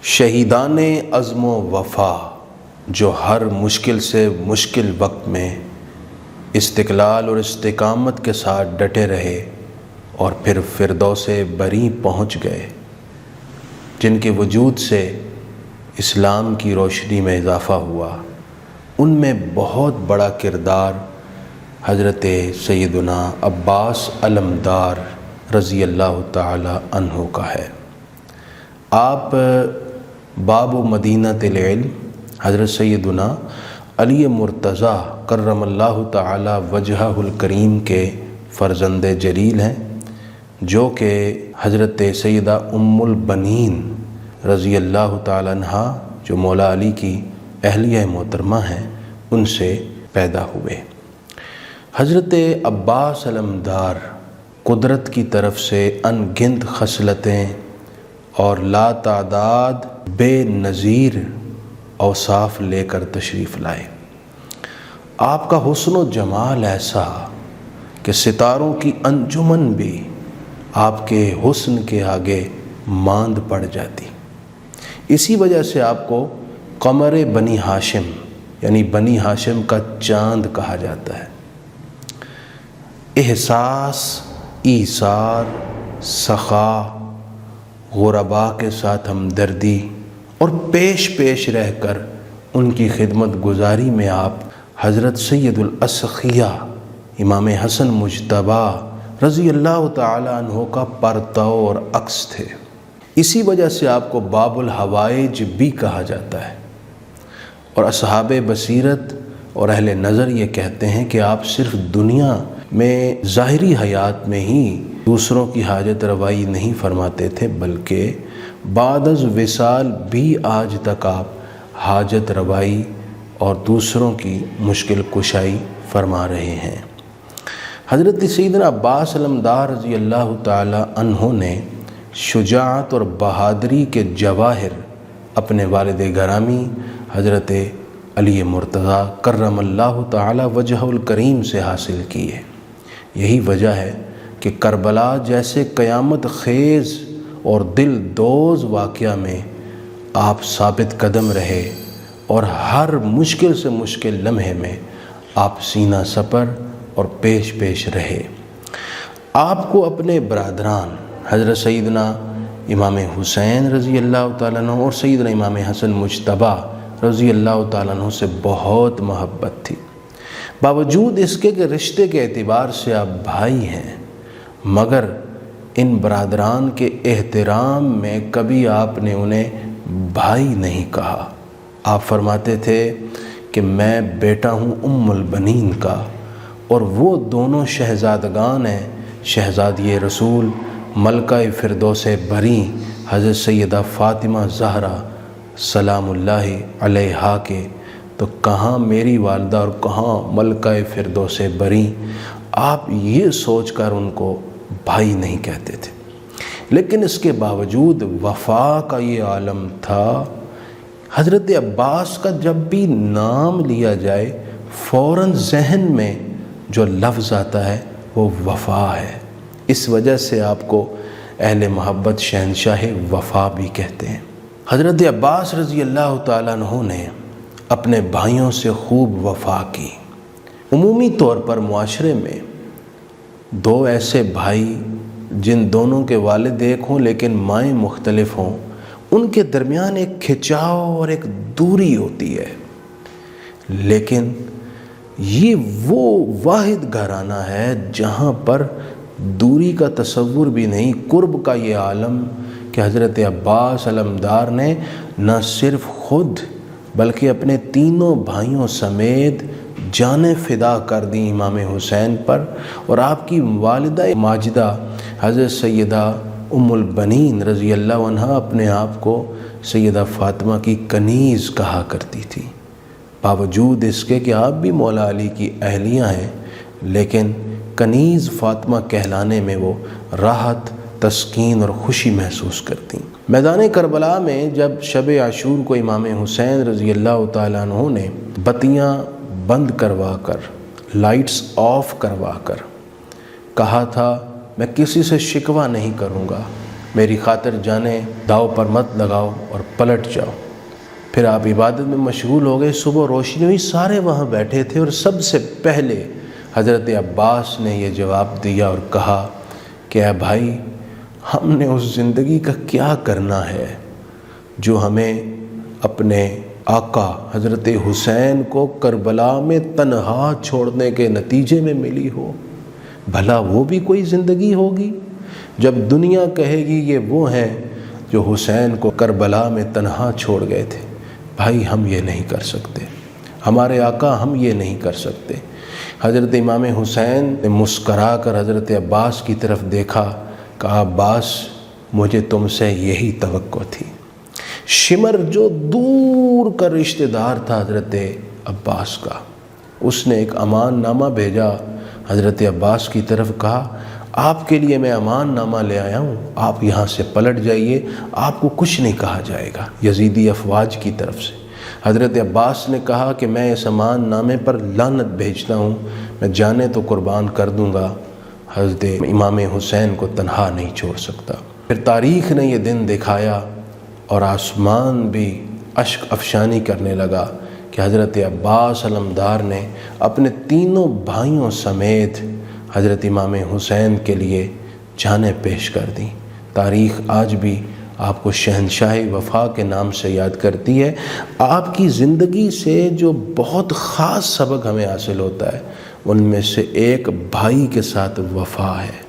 شہیدان عزم و وفا جو ہر مشکل سے مشکل وقت میں استقلال اور استقامت کے ساتھ ڈٹے رہے اور پھر فردوس بری پہنچ گئے، جن کے وجود سے اسلام کی روشنی میں اضافہ ہوا، ان میں بہت بڑا کردار حضرت سیدنا عباس علمدار رضی اللہ تعالی عنہ کا ہے۔ آپ باب مدینۃ العلم حضرت سیدنا علی مرتضیٰ کرم اللہ تعالی وجہہ الکریم کے فرزند جلیل ہیں، جو کہ حضرت سیدہ ام البنین رضی اللہ تعالی عنہ جو مولا علی کی اہلیہ محترمہ ہیں، ان سے پیدا ہوئے۔ حضرت عباس علمدار قدرت کی طرف سے ان گنت خصلتیں اور لا تعداد بے نظیر اوصاف لے کر تشریف لائے۔ آپ کا حسن و جمال ایسا کہ ستاروں کی انجمن بھی آپ کے حسن کے آگے ماند پڑ جاتی۔ اسی وجہ سے آپ کو قمر بنی ہاشم یعنی بنی ہاشم کا چاند کہا جاتا ہے۔ احساس، ایثار، سخا، غرباء کے ساتھ ہمدردی اور پیش پیش رہ کر ان کی خدمت گزاری میں آپ حضرت سید الاسخیہ امام حسن مجتبیٰ رضی اللہ تعالی عنہ کا پرتو اور عکس تھے۔ اسی وجہ سے آپ کو باب الحوائج بھی کہا جاتا ہے، اور اصحاب بصیرت اور اہل نظر یہ کہتے ہیں کہ آپ صرف دنیا میں ظاہری حیات میں ہی دوسروں کی حاجت روائی نہیں فرماتے تھے، بلکہ بعد از وصال بھی آج تک آپ حاجت روائی اور دوسروں کی مشکل کشائی فرما رہے ہیں۔ حضرت سیدنا عباس علمدار رضی اللہ تعالی عنہ نے شجاعت اور بہادری کے جواہر اپنے والد گرامی حضرت علی مرتضیٰ کرم اللہ تعالی وجہ الکریم سے حاصل کیے۔ یہی وجہ ہے کہ کربلا جیسے قیامت خیز اور دل دوز واقعہ میں آپ ثابت قدم رہے، اور ہر مشکل سے مشکل لمحے میں آپ سینہ سپر اور پیش پیش رہے۔ آپ کو اپنے برادران حضرت سیدنا امام حسین رضی اللہ تعالیٰ عنہ اور سیدنا امام حسن مجتبیٰ رضی اللہ تعالیٰ عنہ سے بہت محبت تھی۔ باوجود اس کے کہ رشتے کے اعتبار سے آپ بھائی ہیں، مگر ان برادران کے احترام میں کبھی آپ نے انہیں بھائی نہیں کہا۔ آپ فرماتے تھے کہ میں بیٹا ہوں ام البنین کا، اور وہ دونوں شہزادگان ہیں، شہزادی رسول ملکہ فردوس بری حضرت سیدہ فاطمہ زہرا سلام اللہ علیہا کے، تو کہاں میری والدہ اور کہاں ملکہ فردوس بری۔ آپ یہ سوچ کر ان کو بھائی نہیں کہتے تھے، لیکن اس کے باوجود وفا کا یہ عالم تھا۔ حضرت عباس کا جب بھی نام لیا جائے فوراً ذہن میں جو لفظ آتا ہے وہ وفا ہے۔ اس وجہ سے آپ کو اہل محبت شہنشاہ وفا بھی کہتے ہیں۔ حضرت عباس رضی اللہ تعالیٰ عنہ نے اپنے بھائیوں سے خوب وفا کی۔ عمومی طور پر معاشرے میں دو ایسے بھائی جن دونوں کے والد ایک ہوں لیکن مائیں مختلف ہوں، ان کے درمیان ایک کھچاؤ اور ایک دوری ہوتی ہے، لیکن یہ وہ واحد گھرانہ ہے جہاں پر دوری کا تصور بھی نہیں، قرب کا یہ عالم کہ حضرت عباس علمدار نے نہ صرف خود بلکہ اپنے تینوں بھائیوں سمیت جانیں فدا کر دیں امام حسین پر، اور آپ کی والدہ ماجدہ حضرت سیدہ ام البنین رضی اللہ عنہ اپنے آپ کو سیدہ فاطمہ کی کنیز کہا کرتی تھی۔ باوجود اس کے کہ آپ بھی مولا علی کی اہلیہ ہیں، لیکن کنیز فاطمہ کہلانے میں وہ راحت، تسکین اور خوشی محسوس کرتی۔ میدان کربلا میں جب شب عاشور کو امام حسین رضی اللہ تعالیٰ عنہ نے بتیاں بند کروا کر، لائٹس آف کروا کر کہا تھا میں کسی سے شکوہ نہیں کروں گا، میری خاطر جانیں داؤ پر مت لگاؤ اور پلٹ جاؤ۔ پھر آپ عبادت میں مشغول ہو گئے، صبح روشنی ہوئی، سارے وہاں بیٹھے تھے، اور سب سے پہلے حضرت عباس نے یہ جواب دیا اور کہا کہ اے بھائی، ہم نے اس زندگی کا کیا کرنا ہے جو ہمیں اپنے آقا حضرت حسین کو کربلا میں تنہا چھوڑنے کے نتیجے میں ملی ہو؟ بھلا وہ بھی کوئی زندگی ہوگی جب دنیا کہے گی یہ وہ ہیں جو حسین کو کربلا میں تنہا چھوڑ گئے تھے؟ بھائی ہم یہ نہیں کر سکتے، ہمارے آقا ہم یہ نہیں کر سکتے۔ حضرت امام حسین نے مسکرا کر حضرت عباس کی طرف دیکھا، کہا عباس مجھے تم سے یہی توقع تھی۔ شمر جو دور کا رشتہ دار تھا حضرت عباس کا، اس نے ایک امان نامہ بھیجا حضرت عباس کی طرف، کہا آپ کے لیے میں امان نامہ لے آیا ہوں، آپ یہاں سے پلٹ جائیے، آپ کو کچھ نہیں کہا جائے گا، یزیدی افواج کی طرف سے۔ حضرت عباس نے کہا کہ میں اس امان نامے پر لعنت بھیجتا ہوں، میں جانے تو قربان کر دوں گا، حضرت امام حسین کو تنہا نہیں چھوڑ سکتا۔ پھر تاریخ نے یہ دن دکھایا اور آسمان بھی اشک افشانی کرنے لگا کہ حضرت عباس علمدار نے اپنے تینوں بھائیوں سمیت حضرت امام حسین کے لیے جانیں پیش کر دیں۔ تاریخ آج بھی آپ کو شہنشاہ وفا کے نام سے یاد کرتی ہے۔ آپ کی زندگی سے جو بہت خاص سبق ہمیں حاصل ہوتا ہے، ان میں سے ایک بھائی کے ساتھ وفا ہے،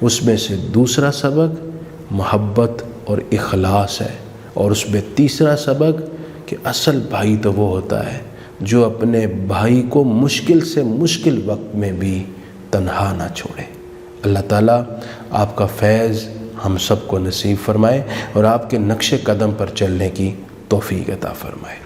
اس میں سے دوسرا سبق محبت اور اخلاص ہے، اور اس میں تیسرا سبق کہ اصل بھائی تو وہ ہوتا ہے جو اپنے بھائی کو مشکل سے مشکل وقت میں بھی تنہا نہ چھوڑے۔ اللہ تعالیٰ آپ کا فیض ہم سب کو نصیب فرمائے اور آپ کے نقش قدم پر چلنے کی توفیق عطا فرمائے۔